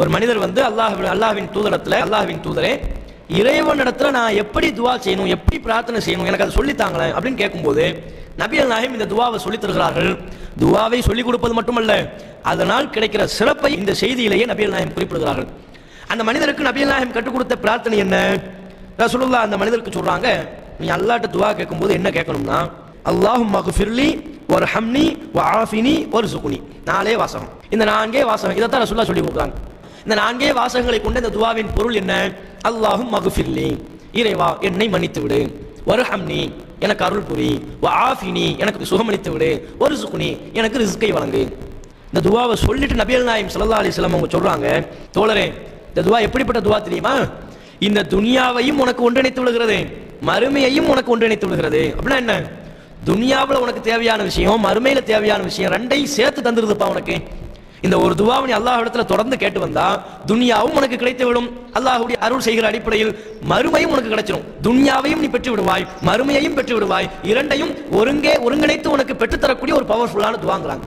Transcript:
ஒரு மனிதர் வந்து அல்லாஹ்வின் தூதரத்துல, அல்லாஹ்வின் தூதரே, இறைவனிடத்துல நான் எப்படி துவா செய்யணும், எப்படி பிரார்த்தனை செய்யணும், எனக்கு அதை சொல்லித்தாங்களேன் அப்படின்னு கேட்கும்போது நபிகள் நாயகம் இந்த துவாவை சொல்லித் தருகிறார்கள். துவாவை சொல்லிக் கொடுப்பது மட்டுமல்ல, அதனால் கிடைக்கிற சிறப்பை இந்த செய்தியிலேயே நபிகள் நாயகம் குறிப்பிடுகிறார்கள். அந்த மனிதருக்கு நபிகள் நாயகம் கற்றுக் கொடுத்த பிரார்த்தனை என்ன? ரசூலுல்லாஹ் அந்த மனிதருக்கு சொல்றாங்க, நீ அல்லாஹ்ட்ட துவா கேட்கும்போது என்ன கேட்கணும்னா, அல்லாஹும்ம ஃபிர்லி வர்ஹம்னி வஆஃபினி வர்ஸுக்னி. 4 வாசகம். இந்த 4 வாசகம் இதைத்தான் ரசூலுல்லாஹ் சொல்லி கொடுக்குறாங்க. இந்த 4 வாசகங்களை கொண்ட இந்த துவாவின் பொருள் என்ன? அல்லாஹும்ம ஃபிர்லி, இறைவா என்னை மன்னித்து விடு, வர்ஹம்னி எனக்கு அருள் புரி, வஆஃபினி எனக்கு சுகமளித்து விடு, வர்ஸுக்னி எனக்கு ரிஸ்கை வழங்கு. இந்த துவாவை சொல்லிட்டு நபிகள் நாயகம் ஸல்லல்லாஹு அலைஹி வஸல்லம் அவங்க சொல்றாங்க, தோழரே இந்த துவா எப்படிப்பட்ட துவா தெரியுமா? இந்த துனியாவையும் உனக்கு ஒன்றிணைத்து விடுகிறது, மறுமையையும் உனக்கு ஒன்றிணைத்து விடுகிறது. அப்படின்னா என்ன? துனியாவில் உனக்கு தேவையான விஷயம், மறுமையில தேவையான விஷயம், ரெண்டையும் சேர்த்து தந்துருதுப்பா உனக்கு. இந்த ஒரு துவாவை நீ அல்லாஹ் இடத்துல தொடர்ந்து கேட்டு வந்தா துனியாவும் உனக்கு கிடைத்து விடும், அல்லாஹ்வுடைய அருள் செய்கிற அடிப்படையில் மறுமையும் உனக்கு கிடைச்சிடும். துனியாவையும் நீ பெற்று விடுவாய், மறுமையையும் பெற்று விடுவாய். இரண்டையும் ஒருங்கிணைத்து உனக்கு பெற்றுத்தரக்கூடிய ஒரு பவர்ஃபுல்லான துவாங்கிறாங்க.